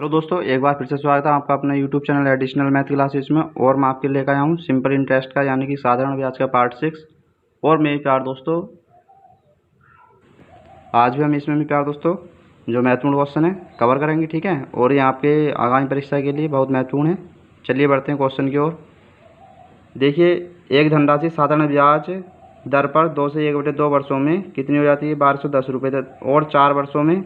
Hello दोस्तों, एक बार फिर से स्वागत है आपका अपने YouTube channel additional math classes में। और मैं आपके लेकर आया हूँ सिंपल इंटरेस्ट का यानी कि साधारण ब्याज का पार्ट 6। और मेरे प्यार दोस्तों, आज भी हम इसमें भी प्यार दोस्तों जो महत्वपूर्ण क्वेश्चन है कवर करेंगे, ठीक है। और ये आपके आगामी परीक्षा के लिए बहुत महत्वपूर्ण है। चलिए बढ़ते हैं क्वेश्चन की ओर। देखिए, एक धनराशि साधारण ब्याज दर पर 2 से 1/2 वर्षों में कितनी हो जाती है? 1210 रुपये। और 4 वर्षों में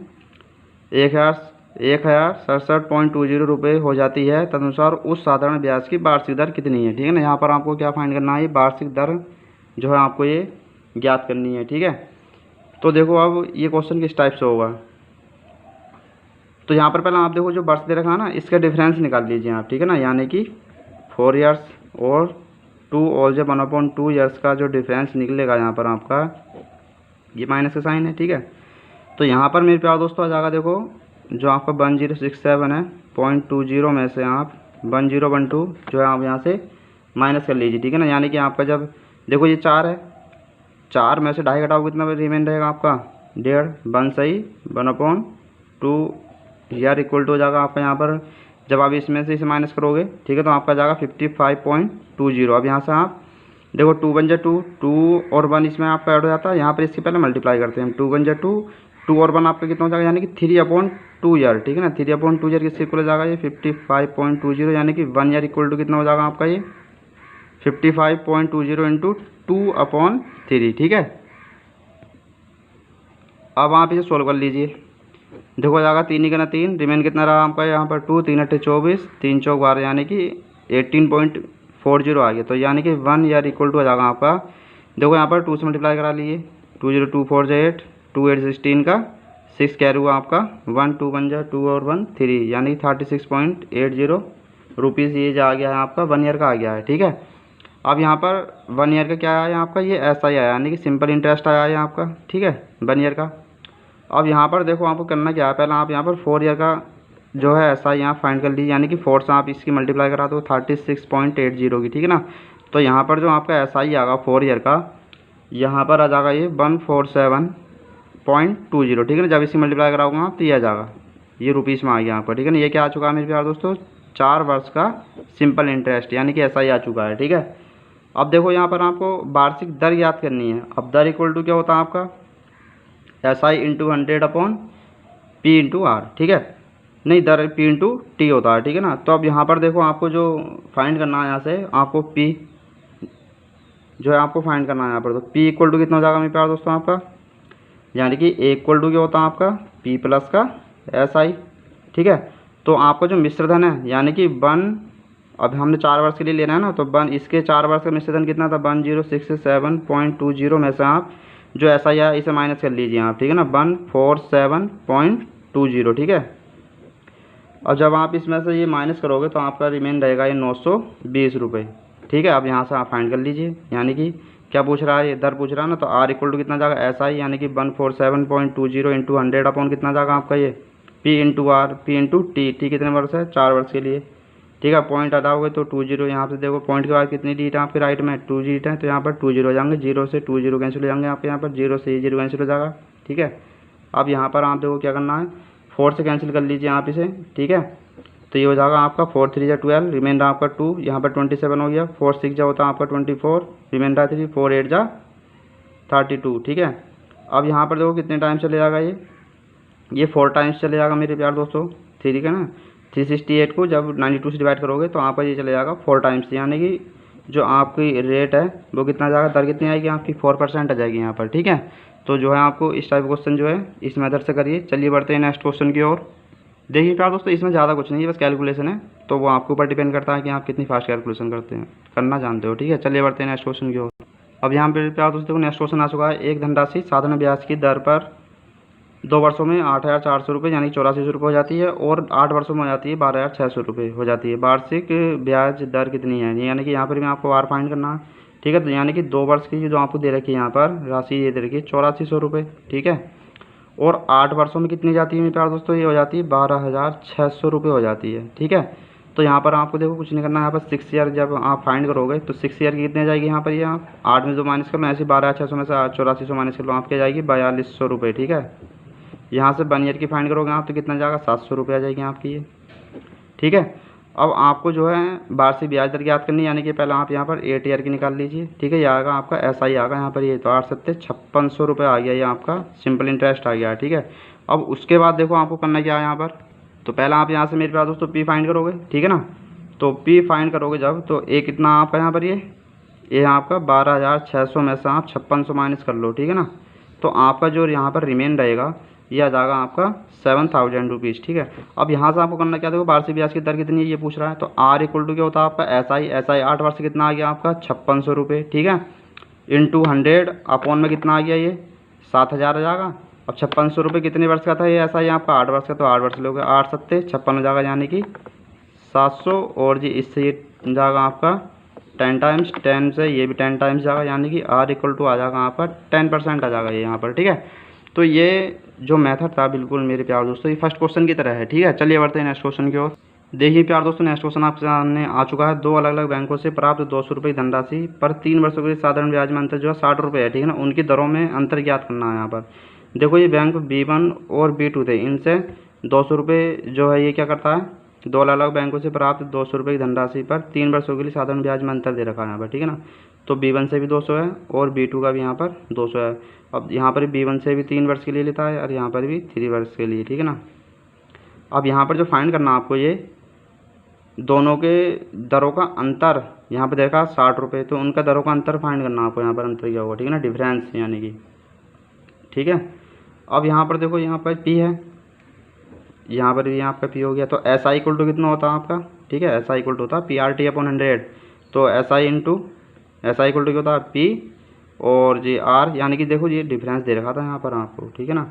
1067.20 रुपये हो जाती है। तदनुसार उस साधारण ब्याज की वार्षिक दर कितनी है? ठीक है ना। यहाँ पर आपको क्या फाइंड करना है? वार्षिक दर जो है आपको ये ज्ञात करनी है, ठीक है। तो देखो, अब ये क्वेश्चन किस टाइप से होगा। तो यहाँ पर पहले आप देखो, जो वर्ष दे रखा है ना, इसका डिफरेंस निकाल लीजिए आप, ठीक है ना। यानी कि 4 ईयर्स और 2 ऑल जब 1/2 ईयर्स का जो डिफरेंस निकलेगा यहाँ पर आपका, ये माइनस का साइन है, ठीक है। तो यहाँ पर मेरे प्यार दोस्तों आ जाएगा, देखो जो आपका 1067 है 0.20 में से आप 1012 जो है आप यहाँ से माइनस कर लीजिए, ठीक है ना। यानी कि आपका जब देखो ये 4 है, 4 में से 2.5 घटाओ, कितना रिमेन रहेगा आपका? 1.5। 1 सही 1/2 यार इक्वल टू हो जाएगा आपका यहाँ पर, जब आप इसमें से इसे माइनस करोगे, ठीक है, तो आपका जाएगा 55.20। अब यहाँ से आप देखो 2 बन जा 2, 2 और 1 इसमें आपका ऐड हो जाता है। यहाँ पर इसके पहले मल्टीप्लाई करते हैं हम। 2 बन जा 2, 2 और 1 आपका कितना हो जाएगा? यानी कि 3/2 ईयर, ठीक है ना। 3/2 ईयर किससे इक्वल हो जाएगा? ये 55.20, यानी कि 1 ईयर इक्वल टू कितना हो जाएगा आपका? ये 55.20 इंटू 2/3, ठीक है। अब आप इसे सोल्व कर लीजिए। देखो हो जाएगा 3 ही करना 3, रिमेन कितना रहा आपका यहाँ पर? 2, 3 8 24, 3 चौक 12, यानी कि 18.40 आ गया। तो यानी कि 1 ईयर इक्वल टू हो जाएगा आपका, देखो यहाँ पर 2 से मल्टीप्लाई करा लीजिए। 2 0 2 4 8, 2 8 16 का 6 कैरी हुआ आपका, 1 2 बन जा 2 और 1 3, यानी कि 36.80 रुपीज़ ये जो आ गया है आपका 1 ईयर का आ गया है, ठीक है। अब यहाँ पर 1 ईयर का क्या आया आपका? ये ऐसा ही आया, यानी कि सिंपल इंटरेस्ट आया है आपका, ठीक है, 1 ईयर का। अब यहाँ पर देखो आपको करना क्या है, पहले आप यहाँ पर 4 ईयर का जो है ऐसा यहाँ फाइंड कर लीजिए, यानी कि 4 से आप इसकी मल्टीप्लाई करा दो 36.80 की, ठीक है ना। तो यहाँ पर जो आपका ऐसा ही आएगा 4 ईयर का, यहाँ पर आ जाएगा ये 147.20, ठीक है ना। जब इसकी मल्टीप्लाई कराऊंगा आप तो ये आ जाएगा, ये रुपीज़ में आ गया यहाँ पर, ठीक है ना। ये क्या आ चुका है मेरे प्यार दोस्तों? 4 वर्ष का सिंपल इंटरेस्ट, यानी कि ऐसा ही आ चुका है, ठीक है। अब देखो यहाँ पर आपको वार्षिक दर याद करनी है। अब दर इक्वल टू क्या होता है आपका? SI इंटू 100/P/R, ठीक है। नहीं, दर P/T होता है, ठीक है ना। तो अब यहाँ पर देखो आपको जो फाइंड करना है, यहाँ से आपको P जो है आपको फाइंड करना है यहाँ पर। तो P इक्वल टू कितना हो जाएगा मेरे प्यार दोस्तों आपका? यानी कि A इक्वल टू क्या होता है आपका? P प्लस का SI, ठीक है। तो आपका जो मिश्रधन है, यानी कि 1, अब हमने 4 वर्ष के लिए लेना है ना, तो 1 इसके 4 वर्ष का मिश्रधन कितना था? 1067.20 में से आप जो ऐसा ही है इसे माइनस कर लीजिए आप, ठीक है ना। 147.20, ठीक है। और जब आप इसमें से ये माइनस करोगे तो आपका रिमेन रहेगा ये 920 रुपये, ठीक है। अब यहाँ से आप फाइंड कर लीजिए, यानी कि क्या पूछ रहा है? ये दर पूछ रहा है ना। तो R इक्वल टू कितना जाएगा? ऐसा ही, यानी कि 147.20 इंटू 100 अपॉन कितना जाएगा आपका? ये P/R, P/T, T कितने वर्ष है? 4 वर्ष के लिए, ठीक है। पॉइंट हटाओगे तो 20, यहाँ से देखो पॉइंट के बाद कितनी डिजिट है आपके राइट में? 2 डिजिट है, तो यहाँ पर 20 हो जाएंगे। 0 से 20 कैंसिल हो जाएंगे आपके यहाँ पर, 0 से 0 कैंसिल हो जाएगा, ठीक है। अब यहाँ पर आप देखो क्या करना है, 4 से कैंसिल कर लीजिए आप इसे, ठीक है। तो ये हो जाएगा आपका 4 3 जा 12, रिमेंडर आपका 2, यहाँ पर 27 हो गया। 4 6 जा होता है आपका 24, रिमेंडर 3, 4 8 जा 32, ठीक है। अब यहाँ पर देखो कितने टाइम चले जाएगा ये 4 टाइम्स चले जाएगा मेरे प्यार दोस्तों, ठीक है ना। 368 को जब 92 से डिवाइड करोगे तो आपका ये चले जाएगा 4 टाइम्स, यानी कि जो आपकी रेट है वो कितना जाएगा? दर कितनी आएगी आपकी? 4% आ जाएगी यहाँ पर, ठीक है। तो जो है आपको इस टाइप क्वेश्चन जो है इस मेथड से करिए। चलिए बढ़ते हैं नेक्स्ट क्वेश्चन की ओर। देखिए प्यार दोस्तों, इसमें ज़्यादा कुछ नहीं है, बस कैलकुलेशन है, तो वो आपके ऊपर डिपेंड करता है कि आप कितनी फास्ट कैलकुलेशन करना जानते हो, ठीक है। चलिए बढ़ते हैं नेक्स्ट क्वेश्चन की ओर। अब यहाँ पर प्यार दोस्तों नेक्स्ट क्वेश्चन आ चुका है। एक धनराशि साधारण ब्याज की दर पर 2 वर्षों में 8,400 रुपये यानी 8400 रुपये हो जाती है, और 8 वर्षों में हो जाती है 12,600 रुपये हो जाती है। वार्षिक ब्याज दर कितनी है? यानी कि यहाँ पर भी आपको आर फाइंड करना है, ठीक है। तो यानी कि 2 वर्ष की जो आपको दे रखी है यहाँ पर राशि, ये दे रखी है 8400 रुपये, ठीक है। और 8 वर्षों में कितनी जाती है मेरे प्यार दोस्तों? ये हो जाती है 12,600 रुपये हो जाती है, ठीक है। तो यहाँ पर आपको देखो कुछ नहीं करना है, यहाँ पर 6 ईयर जब आप फाइंड करोगे तो 6 ईयर की कितनी जाएगी यहाँ पर? ये आप 8 में जो माइनस कर लो, ऐसे 12,600 में से 8400 माइनस कर लो, आपकी जाएगी 4200 रुपये, ठीक है। यहाँ से 1 ईयर की फाइंड करोगे आप तो कितना जाएगा? 700 रुपये आ जाएगी आपकी ये, ठीक है। अब आपको जो है वार्षिक ब्याज दर ज्ञात करनी है, यानी कि पहले आप यहाँ पर 8 ईयर की निकाल लीजिए। ठीक है, ये आएगा आपका SI आएगा यहाँ पर, ये तो 8×7=5600 रुपये आ गया, ये आपका सिंपल इंटरेस्ट आ गया। ठीक है, अब उसके बाद देखो आपको करना क्या है यहाँ पर, तो पहले आप यहाँ से मेरे पास दोस्तों P फाइंड करोगे। ठीक है ना, तो P फाइंड करोगे जब, तो ए कितना आपका यहाँ पर, ये आपका 12,600 में से आप 5600 माइनस कर लो। ठीक है ना, तो आपका जो यहाँ पर रिमेन रहेगा ये आ जाएगा आपका 7000 रुपीज़। ठीक है, अब यहाँ से आपको करना क्या, देखो वार्षिक ब्याज की दर कितनी है ये पूछ रहा है, तो R इक्वल टू क्या होता है आपका SI 8 वर्ष कितना आ गया आपका 5600 रुपये। ठीक है, इंटू 100 अपॉन में कितना आ गया, ये 7000 आ जाएगा। अब 5600 रुपये कितने वर्ष का था ये SI आपका 8 वर्ष का, तो 8 वर्ष लोगे 8×7=56 हो जाएगा, यानी कि 700। और जी इससे ये जाएगा आपका 10 टाइम्स, 10 से ये भी 10 टाइम्स जाएगा, यानी कि R इक्वल टू आ जाएगा आपका 10% आ जाएगा ये यहाँ पर। ठीक है, तो ये जो मेथड था बिल्कुल मेरे प्यार दोस्तों ये फर्स्ट क्वेश्चन की तरह है। ठीक है, चलिए बढ़ते हैं नेक्स्ट क्वेश्चन की ओर। देखिए प्यार दोस्तों, नेक्स्ट क्वेश्चन आपके सामने आ चुका है। 2 अलग अलग बैंकों से प्राप्त 200 रुपये की धनराशि पर 3 वर्षों के लिए साधारण ब्याज में अंतर जो है 60 रुपये है। ठीक है ना, उनकी दरों में अंतर ज्ञात करना है यहाँ पर। देखो ये बैंक B1 और B2 थे, इनसे 200 रुपये जो है ये क्या करता है, 2 अलग अलग बैंकों से प्राप्त 200 रुपये की धनराशि पर 3 वर्षों के लिए साधारण ब्याज में अंतर दे रखा है यहाँ पर। ठीक है ना, तो B1 से भी 200 है और B2 का भी यहाँ पर 200 है। अब यहाँ पर B1 से भी 3 वर्ष के लिए लेता है और यहाँ पर भी 3 वर्ष के लिए। ठीक है ना, अब यहाँ पर जो फाइंड करना है आपको, ये दोनों के दरों का अंतर यहाँ पर देखा 60 रुपये, तो उनका दरों का अंतर फाइंड करना है आपको, यहाँ पर अंतर क्या होगा। ठीक है ना, डिफरेंस यानी कि। ठीक है, अब यहाँ पर देखो यहाँ पर P है, यहाँ पर भी आपका P हो गया, तो SI इक्वल टू कितना होता है आपका। ठीक है, SI इक्वल टू होता है PRT/100, तो SI into SI equal to क्या होता है P और जी R, यानी कि देखो ये डिफरेंस दे रखा था यहाँ पर आपको। ठीक है ना,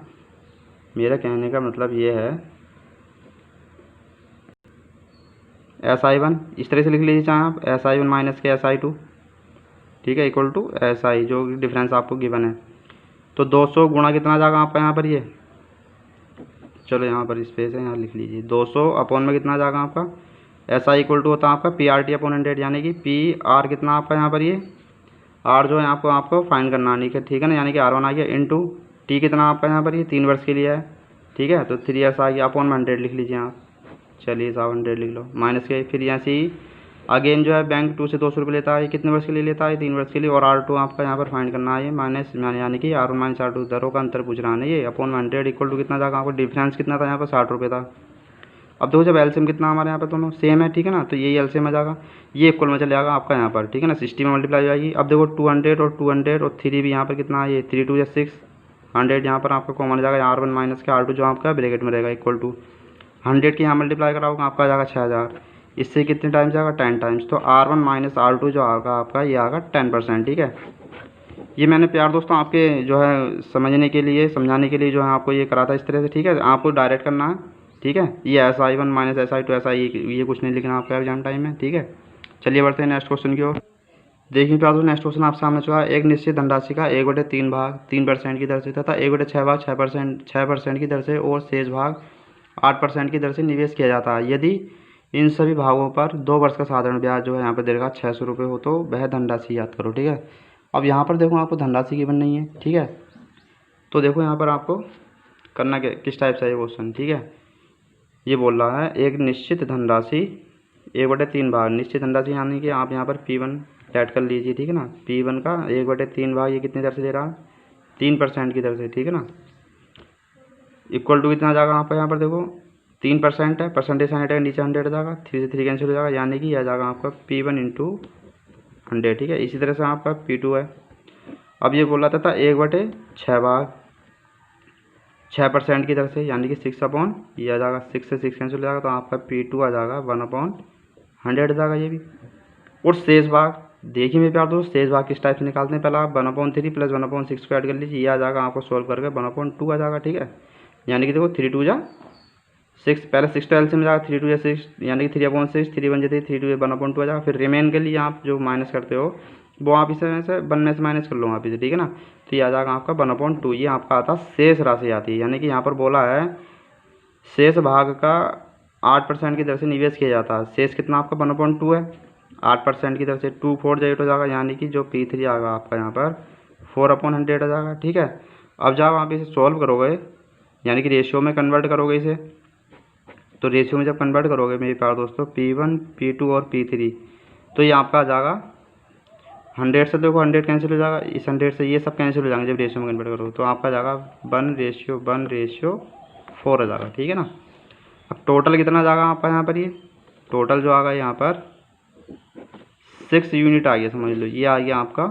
मेरा कहने का मतलब ये है SI1 इस तरह से लिख लीजिए चाहे आप, SI1 माइनस के SI2। ठीक है, इक्वल टू SI जो डिफरेंस आपको गिवन है, तो 200 गुणा कितना जाएगा आपका यहाँ पर, ये चलो यहाँ पर स्पेस है यहाँ लिख लीजिए, 200 अपॉन में कितना जाएगा आपका, SI इक्वल टू होता है आपका PRT/100, यानी कि PR कितना आपका यहाँ पर, ये R जो है आपको फाइंड करना है। ठीक है ना, यानी कि R1 आ गया इंटू T कितना आपका यहाँ पर, ये 3 वर्ष के लिए है। ठीक है, तो 3 ईयर्स आ गया, अपॉन में 100 लिख लीजिए आप। चलिए साहब 100 लिख लो, माइनस के फिर यहाँ से अगेन जो है बैंक 2 से 200 रुपये लेता है, ये कितने वर्ष के लिए लेता है, 3 वर्ष के लिए, और R2 आपका यहाँ पर फाइंड करना है, ये माइनस यानी कि R1 माइनस R2 दरों का अंतर पूछ रहा है ये, अपॉन 100 इक्वल टू कितना जाएगा आपको, डिफरेंस कितना था यहाँ पर 60 रुपये था। अब देखो जब एलसीएम कितना हमारे यहाँ पर दोनों सेम है। ठीक है ना, तो यही एलसीएम आ जाएगा, ये इक्वल में चले जाएगा आपका यहाँ पर। ठीक है ना, 60 में मल्टीप्लाई हो जाएगी। अब देखो 200 और 200 और 3 भी यहाँ पर कितना है, ये 3 2 6 100 यहाँ पर आपका कॉमन जाएगा, R1 माइनस के R2 जो आपका ब्रैकेट में रहेगा इक्वल टू 100 के यहाँ मल्टीप्लाई कराओगे आपका आ जाएगा 6000, इससे कितने टाइम्स जाएगा 10 टाइम्स, तो R1 माइनस R2 जो आएगा आपका ये आएगा 10%। ठीक है, ये मैंने प्यार दोस्तों आपके जो है समझने के लिए समझाने के लिए जो है आपको ये करा था इस तरह से। ठीक है, आपको डायरेक्ट करना है। ठीक है, ये SI1 माइनस SI2 SI ये कुछ नहीं लिखना आपका एग्जाम टाइम में। ठीक है, चलिए बढ़ते हैं नेक्स्ट क्वेश्चन की ओर। देखिए प्यार दोस्तों, नेक्स्ट क्वेश्चन आपके सामने चुका है। एक निश्चित धनराशि का 1/3 भाग 3% की दर से तथा 1/6 भाग 6% की दर से और शेष भाग 8% की दर से निवेश किया जाता है। यदि इन सभी भागों पर 2 वर्ष का साधारण ब्याज जो है यहाँ पर दे रखा 600 रुपये हो, तो वह धनराशि याद करो। ठीक है, अब यहाँ पर देखो आपको धनराशि गिवन नहीं है। ठीक है, तो देखो यहाँ पर आपको करना क्या, किस टाइप से है ये क्वेश्चन। ठीक है, ये बोल रहा है एक निश्चित धनराशि 1/3 भाग, निश्चित धनराशि यानी कि आप यहाँ पर P1 ऐड कर लीजिए। ठीक है ना, P1 का 1/3 भाग ये कितनी दर से दे रहा है, 3% की दर से। ठीक है ना, इक्वल टू कितना जाएगा आपका यहाँ पर देखो 3% है, परसेंटेज साइन हटेगा नीचे 100 जाएगा, 3 से 3 कैंसिल हो जाएगा, यानी कि यह जाएगा आपका P1 इंटू 100। ठीक है, इसी तरह से आपका P2 है। अब ये बोला था 1/6 भाग 6% की दर से, यानी कि 6 अपॉन ये आ जाएगा, 6 से 6 कैंसिल हो जाएगा, तो आपका P2 आ जाएगा 1/100 जाएगा ये भी। और शेष भाग देखिए मेरे प्यार दोस्त, शेष भाग किस टाइप से निकालते हैं, पहले आप 1/3 प्लस 1/6 को ऐड कर लीजिए, ये आ जाएगा आपको सोल्व करके 1/2 आ जाएगा। ठीक है, यानी कि देखो 3 2 जा 6, पहले 6 तो एलसीएम में जाएगा, 3 2 जा 6, यानी कि 3/6, 3 1 जा 3 2 1/2 आ जाएगा। फिर रिमेन के लिए आप जो माइनस करते हो वो आप इसे से 1 में से माइनस कर लो आप इसे। ठीक है ना, तो ये आ जाएगा आपका 1/2, ये आपका आता शेष राशि आती है, यानी कि यहाँ पर बोला है शेष भाग का 8% की दर से निवेश किया जाता है। शेष कितना आपका 1/2 है, 8% की दर से 2 4 8 हो जाएगा, यानी कि जो P3 आएगा आपका यहाँ पर 4/100 आ जाएगा। ठीक है, अब जब आप इसे सॉल्व करोगे यानी कि रेशियो में कन्वर्ट करोगे इसे, तो रेशियो में जब कन्वर्ट करोगे मेरे प्यारे दोस्तों P1 P2 और P3, तो ये आपका आ जाएगा 100 से, देखो 100 कैंसिल हो जाएगा, इस 100 से ये सब कैंसिल हो जाएंगे जब रेशियो में कन्वर्ट करोगे, तो आपका जाएगा 1:4 हो जाएगा, ठीक है ना। अब टोटल कितना जाएगा आपका यहाँ पर, ये टोटल जो आएगा यहाँ पर 6 यूनिट आ गया, समझ लो ये आ गया आपका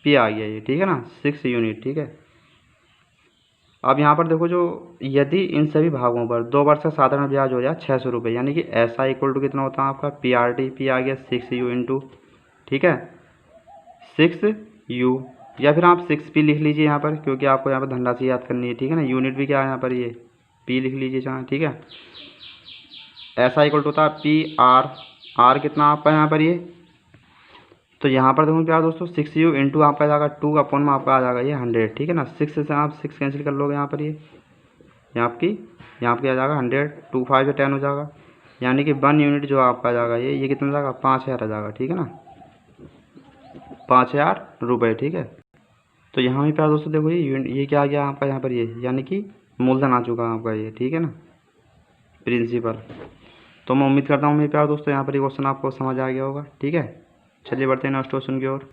P आ गया ये, ठीक है ना, 6 यूनिट, ठीक है। अब यहाँ पर देखो, जो यदि इन सभी भागों पर 2 वर्ष का साधारण ब्याज हो जाए 600 रुपये, यानी कि ऐसा इक्वल टू कितना होता है आपका PRT, P आ गया 6U इंटू, ठीक है, 6U, या फिर आप 6P लिख लीजिए यहाँ पर, क्योंकि आपको यहाँ पर धनराशि याद करनी है, ठीक है ना। यूनिट भी क्या है यहाँ पर, ये P लिख लीजिए जहाँ, ठीक है। ऐसा इक्वल टू होता है PR कितना आपका यहाँ पर ये, तो यहाँ पर देखो प्यार दोस्तों 6U इंटू आपका आ जाएगा 2 अपॉन में आपका आ जाएगा ये 100, ठीक है ना। 6 से आप 6 कैंसिल कर लोगे यहाँ पर, ये यहाँ आपकी आ जाएगा 100, 2 5 10 हो जाएगा, यानी कि 1 यूनिट जो आपका आ जाएगा ये कितना जाएगा 5000 आ जाएगा, ठीक है ना, 5000 रुपये, ठीक है। तो यहाँ भी प्यार दोस्तों देखो ये क्या आ गया आपका यहाँ पर, ये यानी कि मूलधन आ चुका है आपका ये, ठीक है ना, प्रिंसिपल। तो मैं उम्मीद करता हूँ मेरे प्यार दोस्तों यहाँ पर ये क्वेश्चन आपको समझ आ गया होगा, ठीक है। चलिए बढ़ते हैं नेक्स्ट क्वेश्चन की ओर।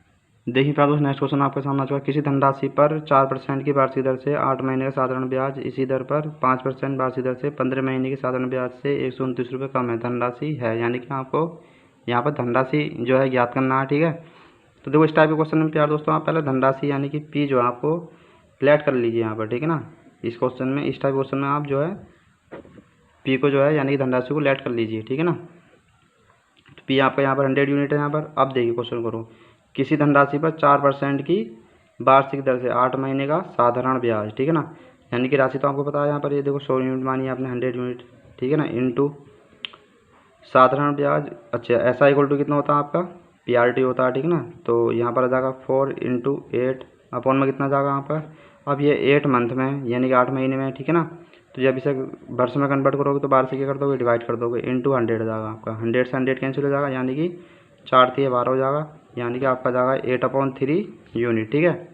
देखिए प्यार दोस्तों, नेक्स्ट क्वेश्चन आपके सामने आ चुका है। किसी धनराशि पर 4% की वार्षिक दर से 8 महीने का साधारण ब्याज, इसी दर पर 5% वार्षिक दर से 15 महीने के साधारण ब्याज से 129 रुपये कम है, धनराशि है, यानी कि आपको यहाँ पर धनराशि जो है ज्ञात करना है, ठीक है। तो देखो इस टाइप के क्वेश्चन में प्यार दोस्तों आप पहले धनराशि यानी कि P जो है आपको प्लेट कर लीजिए यहाँ पर, ठीक है ना। इस क्वेश्चन में, इस टाइप क्वेश्चन में आप जो है P को जो है यानी कि धनराशि को लेट कर लीजिए, ठीक है ना। तो P आपका यहाँ पर 100 यूनिट है यहाँ पर। अब देखिए क्वेश्चन करो, किसी धनराशि पर 4% की वार्षिक दर से 8 महीने का साधारण ब्याज, ठीक है ना, यानी कि राशि तो आपको पता है यहाँ पर, ये देखो 100 यूनिट मानिए आपने 100 यूनिट, ठीक है ना, इंटू साधारण ब्याज, अच्छा ऐसा इक्वल टू कितना होता है आपका PRT होता है, ठीक है ना। तो यहाँ पर आ जाएगा 4 इंटू 8 अपॉन में कितना जाएगा यहाँ पर, अब ये 8 मंथ में यानी कि 8 महीने में, ठीक है ना। तो जब इसे वर्ष में कन्वर्ट करोगे तो 12 से क्या कर दोगे, डिवाइड कर दोगे, इंटू 100 जाएगा आपका, 100 से 100 कैंसिल हो जाएगा, यानी कि 4 3 12 हो जाएगा, यानी कि आपका जाएगा 8/3 यूनिट, ठीक है।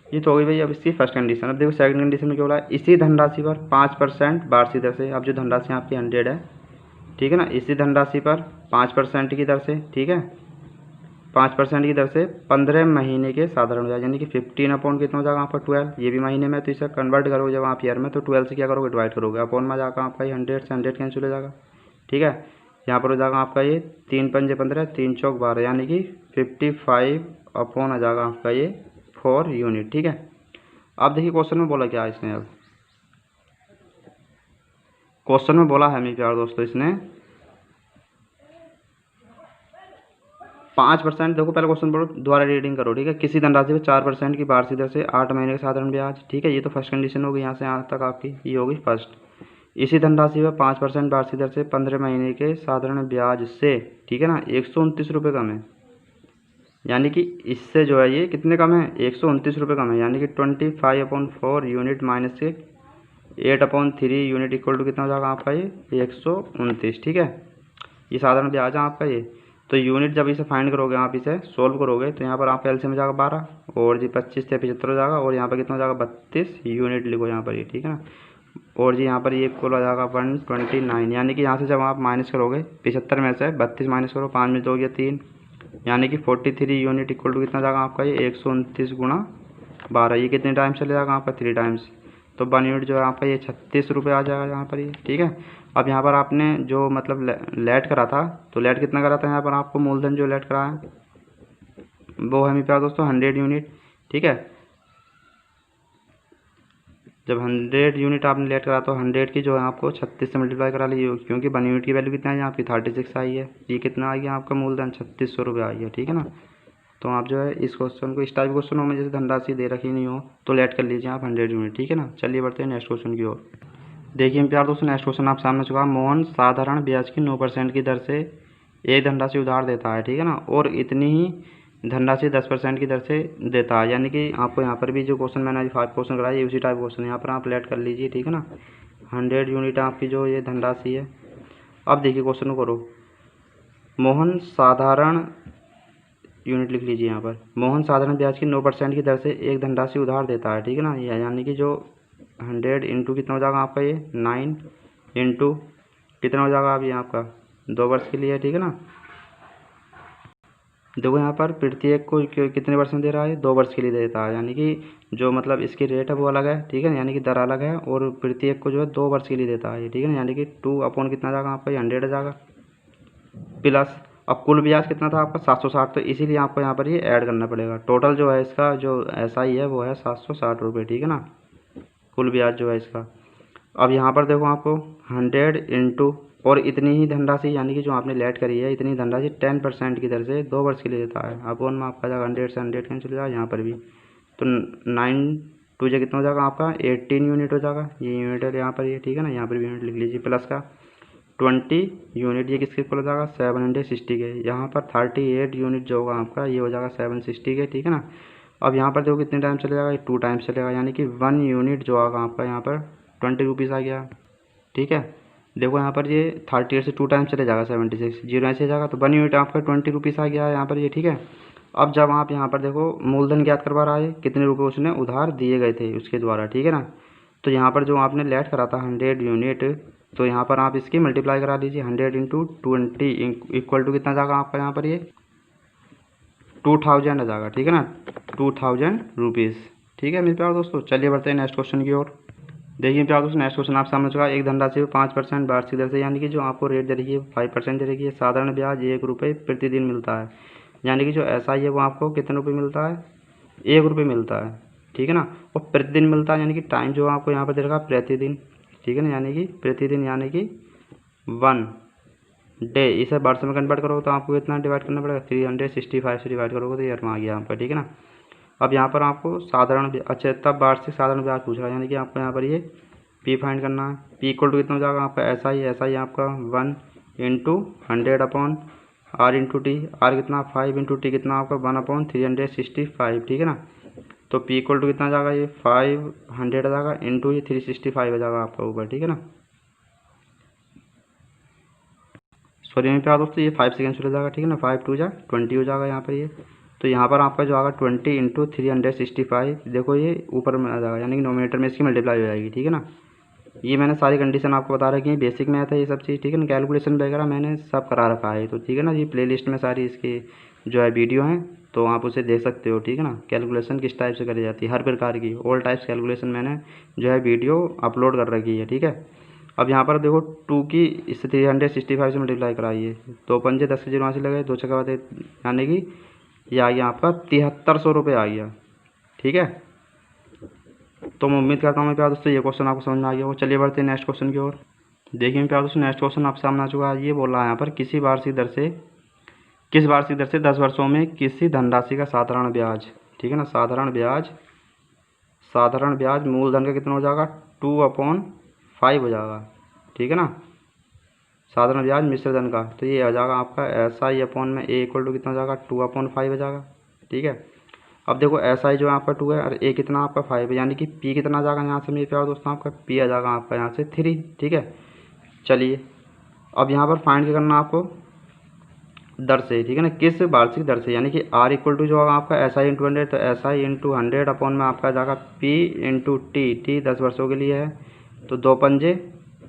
ये तो हो गई भाई अब इसकी फर्स्ट कंडीशन। अब देखो सेकंड कंडीशन में क्या बोला है, इसी धनराशि पर 5% वार्षिक दर से, अब जो धनराशि आपकी 100 है, ठीक है ना, इसी धनराशि पर 5% की दर से, ठीक है, 5% की दर से 15 महीने के साधारण ब्याज, यानी कि 15 अपॉन कितना हो जाएगा आपका 12, ये भी महीने में, तो इसे कन्वर्ट करोगे जब आप ईयर में, तो 12 से क्या करोगे, डिवाइड करोगे, अपॉन में जाएगा आपका ये 100 से 100 कैंसिल हो जाएगा, ठीक है। यहाँ पर हो जाएगा आपका ये 3 पंजे 15, 3 चौक 12, यानी कि 55 अपॉन आ जाएगा आपका ये 4 यूनिट, ठीक है। अब देखिए क्वेश्चन में बोला क्या है इसने, अब क्वेश्चन में बोला है मेरे प्यारे दोस्तों इसने 5%, देखो पहले क्वेश्चन पढ़ो दोबारा रीडिंग करो, ठीक है। किसी धनराशि पर 4% की वार्षिक दर से 8 महीने का साधारण ब्याज, ठीक है, ये तो फर्स्ट कंडीशन होगी, यहाँ से यहाँ तक आपकी ये होगी फर्स्ट। इसी धनराशि पर 5% वार्षिक दर से 15 महीने के साधारण ब्याज से, ठीक है ना, 129 रुपये कम है, यानी कि इससे जो है ये कितने कम है, 129 रुपये कम है, यानी कि 25/4 यूनिट माइनस के 8/3 यूनिट इक्वल टू कितना हो जाएगा आपका ये 129, ठीक है। ये साधारण ब्याज है आपका ये। तो यूनिट जब इसे फाइंड करोगे, आप इसे सोल्व करोगे, तो यहाँ पर आपका एलसीएम में जाएगा 12 और जी 25 से 75 हो जाएगा, और यहाँ पर कितना हो जाएगा 32 यूनिट लिखो यहाँ पर ये, ठीक है ना। और जी यहाँ पर ये इक्वल हो जाएगा 129, यानी कि यहाँ से जब आप माइनस करोगे 75 में से 32 माइनस करो, 5 में 2 गया 3, यानी कि 43 यूनिट इक्वल टू कितना जाएगा आपका ये 129 गुणा 12, ये कितने टाइम चले जाएगा आपका 3 टाइम्स, तो 1 यूनिट जो है आपका ये 36 रुपये आ जाएगा यहाँ पर ये, ठीक है। अब यहाँ पर आपने जो मतलब लेट करा था, तो लेट कितना करा था यहाँ पर आपको, मूलधन जो लेट करा है वो है मेरे प्यारे दोस्तों 100 यूनिट, ठीक है। जब 100 यूनिट आपने लेट करा तो 100 की जो है आपको 36 से मल्टीप्लाई करा लीजिए, क्योंकि 1 यूनिट की वैल्यू कितना है आपकी 36 आई है, ये कितना आ गया आपका मूलधन 3600 रुपये आ गया, ठीक है ना। तो आप जो है इस क्वेश्चन को, इस टाइप क्वेश्चनों में जैसे धनराशि दे रखी नहीं हो तो लेट कर लीजिए आप 100 यूनिट, ठीक है ना। चलिए बढ़ते हैं नेक्स्ट क्वेश्चन की ओर। देखिए प्यार दोस्तों नेक्स्ट क्वेश्चन आप सामने चुका, मोहन साधारण ब्याज की 9% की दर से एक धनराशि उधार देता है, ठीक है ना, और इतनी ही धनराशि 10% की दर से देता है, यानी कि आपको यहाँ पर भी जो क्वेश्चन मैंने आज 5 क्वेश्चन कराया, ये उसी टाइप क्वेश्चन यहाँ पर आप लेट कर लीजिए, ठीक है ना। 100 यूनिट आपकी जो ये धनराशि है। अब देखिए क्वेश्चन को करो, मोहन साधारण यूनिट लिख लीजिए यहाँ पर, मोहन साधारण ब्याज की 9% की दर से एक धनराशि उधार देता है, ठीक है ना, यानी कि जो 100 इंटू कितना हो जाएगा आपका ये 9 इंटू कितना हो जाएगा अभी आपका 2 वर्ष के लिए, ठीक है ना। देखो यहाँ पर प्रत्येक को कितने वर्ष में दे रहा है, 2 वर्ष के लिए देता है, यानी कि जो मतलब इसकी रेट है वो अलग है, ठीक है ना, यानी कि दर अलग है, और प्रत्येक को जो है 2 वर्ष के लिए देता है, ठीक है ना, यानी कि 2 अपॉन कितना जाएगा आपका, 100 आ जाएगा, प्लस अब कुल ब्याज कितना था आपका 760, तो इसीलिए आपको यहाँ पर ये ऐड करना पड़ेगा। टोटल जो है इसका जो SI है वो है 760 रुपये, ठीक है ना, कुल ब्याज जो है इसका। अब यहाँ पर देखो आपको 100 इंटू और इतनी ही धनराशि, यानी कि जो आपने लेट करी है इतनी धनराशि 10% की दर से 2 वर्ष के लिए देता है। अपोन में आपका जाएगा 100 से 100 कैंसिल हो जाएगा यहाँ पर भी, तो 9 2 कितना हो जाएगा आपका 18 यूनिट हो जाएगा, ये यूनिट है यहाँ पर ये, ठीक है ना, यहाँ पर भी यूनिट लिख लीजिए, प्लस का 20 यूनिट, ये किसके इक्वल हो जाएगा 760 के, यहाँ पर 38 यूनिट जो होगा आपका ये हो जाएगा 760 के, ठीक है ना। अब यहाँ पर देखो कितने टाइम चले जाएगा, 2 टाइम्स चलेगा, यानी कि 1 यूनिट जो होगा आपका यहाँ पर 20 रुपीज़ आ गया, ठीक है। देखो यहाँ पर ये 38 से 2 टाइम्स चले जाएगा 76, जीरो ऐसे जाएगा, तो 1 यूनिट आपका 20 रुपीज़ आ गया है यहाँ पर ये, ठीक है। अब जब आप यहाँ पर देखो मूलधन ज्ञात करवा रहा है, कितने रुपए उसने उधार दिए गए थे उसके द्वारा, ठीक है ना, तो यहाँ पर जो आपने लेट करा था 100 यूनिट, तो यहाँ पर आप इसकी मल्टीप्लाई करा दीजिए, 100 इंटू 20 इक्वल टू कितना जाएगा आपका यहाँ पर ये 2000 आ जाएगा, ठीक है ना, 2000 रुपीज़, ठीक है मेरे प्यारे दोस्तों। चलिए बढ़ते हैं नेक्स्ट क्वेश्चन की ओर। देखिए प्यारे दोस्तों नेक्स्ट क्वेश्चन आप समझ चुका, एक धनराशि 5% वार्षिक दर से, यानी कि जो आपको रेट दे रही है 5% दे रही है, साधारण ब्याज 1 रुपये प्रतिदिन मिलता है, यानी कि जो SI है वो आपको कितने रुपये मिलता है 1 रुपये मिलता है, ठीक है ना, और प्रतिदिन मिलता है, यानी कि टाइम जो आपको यहाँ पर दे रखा प्रतिदिन, ठीक है ना, यानी कि प्रतिदिन यानी कि 1 डे, इसे वर्ष में कन्वर्ट करोगे तो आपको कितना डिवाइड करना पड़ेगा 365 से डिवाइड करोगे तो ईयर में आ गया आपका, ठीक है ना। अब यहाँ पर आपको साधारण अच्छा तब वार्षिक साधारण ब्याज पूछ रहा है, यानी कि आपको यहाँ पर ये P फाइंड करना है, P इक्वल टू कितना हो जाएगा आपका SI आपका 1 into 100 upon R into T, R कितना 5 इंटू टी कितना आपका 1 अपॉन 365, ठीक है ना, तो P इक्वल टू कितना जाएगा ये 500 आ जाएगा इंटू ये 365 आ जाएगा आपका ऊपर, ठीक है ना, सॉरी मेरे प्यारे दोस्तों ये 5 सेकेंड चला जाएगा, ठीक है ना, 5 2 जा 20 हो जाएगा यहाँ पर ये, तो यहाँ पर आपका जो आएगा 20 इंटू 365, देखो ये ऊपर में आ जाएगा, यानी कि नोमिनेटर में इसकी मल्टीप्लाई हो जाएगी, ठीक है ना। ये मैंने सारी कंडीशन आपको बता रखी है, बेसिक मैथ है ये सब चीज़, ठीक है ना, कैलकुलेशन वगैरह मैंने सब करा रखा है, तो ठीक है ना, ये प्लेलिस्ट में सारी इसकी जो है वीडियो हैं, तो आप उसे देख सकते हो, ठीक है ना, कैलकुलेशन किस टाइप से करी जाती है हर प्रकार की ऑल टाइप्स कैलकुलेशन मैंने जो है वीडियो अपलोड कर रखी है, ठीक है। अब यहाँ पर देखो 2 की इससे 365 से मल्टीप्लाई कराइए, 2 पंजे 10 के 0 से लगे 2 छक्का बात, यानी कि ये आ गया आपका 7300 रुपये आ गया, ठीक है। तो मैं उम्मीद करता हूँ मेरे प्यारे दोस्तों ये क्वेश्चन आपको समझ में आ गया हो। चलिए बढ़ते हैं नेक्स्ट क्वेश्चन की ओर। देखिए मेरे प्यारे दोस्तों नेक्स्ट क्वेश्चन आपके सामने आ चुका है, ये बोल रहा है यहाँ पर किस वार्षिक दर से 10 वर्षों में किसी धनराशि का साधारण ब्याज, ठीक है ना, साधारण ब्याज मूलधन का कितना हो जाएगा 2/5 हो जाएगा, ठीक है ना, साधारण ब्याज मिश्र धन का, तो ये आ जाएगा आपका SI अपॉन में A इक्वल टू कितना हो जाएगा 2/5 हो जाएगा, ठीक है। अब देखो SI जो है आपका 2 है और A कितना आपका 5 है, यानी कि P कितना आ जाएगा यहाँ से मेरे प्यारे दोस्तों आपका P आ जाएगा आपका यहाँ से 3, ठीक है। चलिए अब यहाँ पर फाइंड क्या करना आपको दर से, ठीक है ना, किस वार्षिक दर से, यानी कि R इक्वल टू जो होगा आपका SI इंटू 100, तो SI इंटू 100 अपॉन में आपका जाएगा P इंटू T 10 वर्षों के लिए है, तो 2 पंजे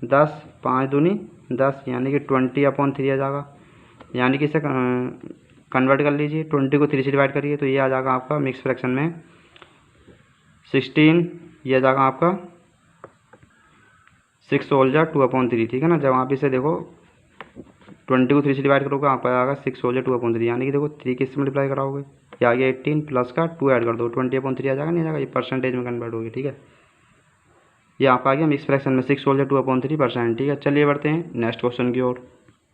10 5 दूनी 10, यानी कि 20/3 आ जाएगा, यानी कि इसे कन्वर्ट कर लीजिए, 20 को 3 से डिवाइड करिए तो ये आ जाएगा आपका मिक्स फ्रैक्शन में 16, ये आ जाएगा आपका 6 होल जा 2/3, ठीक है ना। जब आप इसे देखो 20 को 3 से डिवाइड करोगे आपका आएगा 6 होल जा 2/3, यानी कि देखो 3 किससे मल्टीप्लाई कराओगे, ये आ गया 18 प्लस का 2 ऐड कर दो 20/3 आ जाएगा, नहीं आ जाएगा, ये परसेंटेज में कन्वर्ट होगी, ठीक है। ये आपका आ गया मिक्स फ्रैक्शन में 6 होल जा 2/3%, ठीक है। चलिए बढ़ते हैं नेक्स्ट क्वेश्चन की ओर।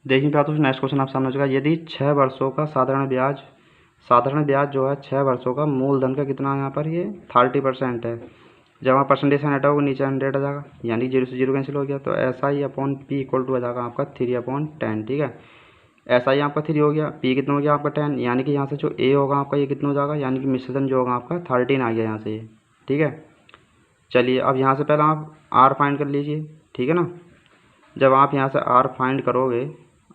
देखिए क्या तो नेक्स्ट क्वेश्चन आप सामने चुका, यदि 6 वर्षों का साधारण ब्याज जो है 6 वर्षों का मूलधन का कितना है यहाँ पर ये 30% है, जब वहाँ परसेंटेज साइन हटाओगे नीचे 100 आ जाएगा, यानी 0 से 0 कैंसिल हो गया, तो SI upon P equal to आ जाएगा आपका 3/10, ठीक है। SI आपका 3 हो गया, P कितना हो गया आपका 10, यानी कि यहाँ से जो A होगा आपका ये कितना हो जाएगा, यानी कि मिश्रण जो होगा आपका 13 आ गया यहाँ से ये, ठीक है। चलिए अब यहाँ से पहले आप R फाइंड कर लीजिए, ठीक है ना। जब आप यहाँ से R फाइंड करोगे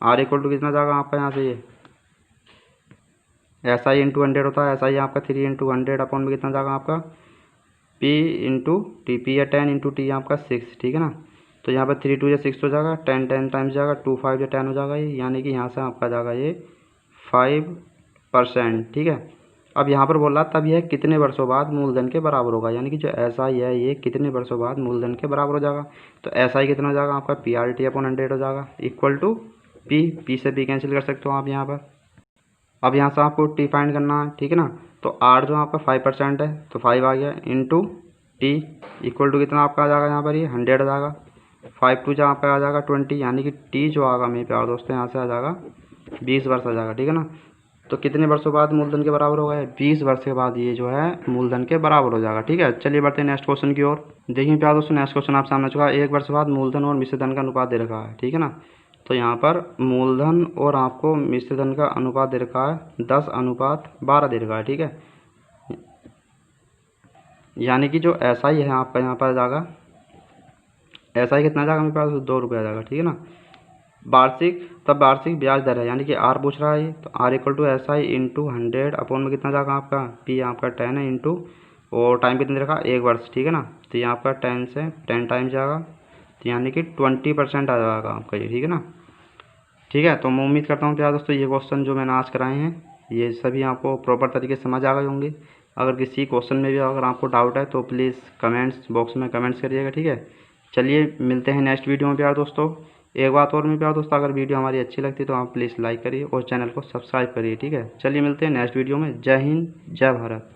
R इक्वल टू कितना जाएगा आपका यहाँ से ये SI इंटू 100 होता है, SI आपका 3 इंटू 100 अपॉन में कितना जाएगा आपका P इंटू टी, P या 10 इंटू टी आपका 6, ठीक है ना। तो यहाँ पर 3 2 या 6 हो जाएगा, 10 10 टाइम्स जाएगा, 2 5 या 10 हो जाएगा ये, यानी कि यहाँ से आपका जाएगा ये 5%। ठीक है। अब यहाँ पर बोल रहा तब यह कितने वर्षों बाद मूलधन के बराबर होगा, यानी कि जो SI है ये कितने वर्षों बाद मूलधन के बराबर हो जाएगा। तो SI कितना हो जाएगा आपका PRT अपॉन 100 हो जाएगा इक्वल टू P से P कैंसिल कर सकते हो आप यहाँ पर। अब यहाँ से आपको T फाइंड करना है, ठीक है ना। तो R जो आपका 5% है तो 5 आ गया इंटू T इक्वल टू कितना आपका आ जाएगा यहाँ पर ये 100 आ जाएगा। 5 2 जहाँ पर आ जाएगा 20, यानी कि T जो आएगा मेरे प्यारे दोस्तों यहाँ से आ जाएगा 20 वर्ष आ जाएगा। ठीक है ना। तो कितने वर्षों बाद मूलधन के बराबर होगा, 20 वर्ष के बाद ये जो है मूलधन के बराबर हो जाएगा। ठीक है। चलिए बढ़ते हैं नेक्स्ट क्वेश्चन की ओर। देखिए प्यारे दोस्तों नेक्स्ट क्वेश्चन आप सामने चुका है, 1 वर्ष बाद मूलधन और मिश्र धन का अनुपात दे रखा है। ठीक है ना। तो यहाँ पर मूलधन और आपको मिश्र धन का अनुपात दे रखा है 10:12 दे रखा है। ठीक है। यानी कि जो SI है आपका यहाँ पर जाएगा, SI कितना जाएगा मेरे पास 2 रुपये आ जाएगा। ठीक है ना। वार्षिक, तब वार्षिक ब्याज दर है, यानी कि R पूछ रहा है ये, तो R equal to SI into 100 upon में कितना जाएगा आपका P आपका 10 है इंटू, और टाइम कितने रखा 1 वर्ष। ठीक है ना। तो ये आपका 10 से 10 टाइम जाएगा, तो यानी कि 20% आ जाएगा आपका ये। ठीक है ना। ठीक है। तो मैं उम्मीद करता हूँ प्यारे दोस्तों ये क्वेश्चन जो मैंने आज कराए हैं ये सभी आपको प्रॉपर तरीके से समझ आ गए होंगे। अगर किसी क्वेश्चन में भी अगर आपको डाउट है तो प्लीज़ कमेंट्स बॉक्स में कमेंट्स करिएगा। ठीक है। चलिए मिलते हैं नेक्स्ट वीडियो में प्यारे दोस्तों। एक बात और में प्यारे दोस्तों, अगर वीडियो हमारी अच्छी लगती है तो आप प्लीज़ लाइक करिए और चैनल को सब्सक्राइब करिए। ठीक है। चलिए मिलते हैं नेक्स्ट वीडियो में। जय हिंद, जय भारत।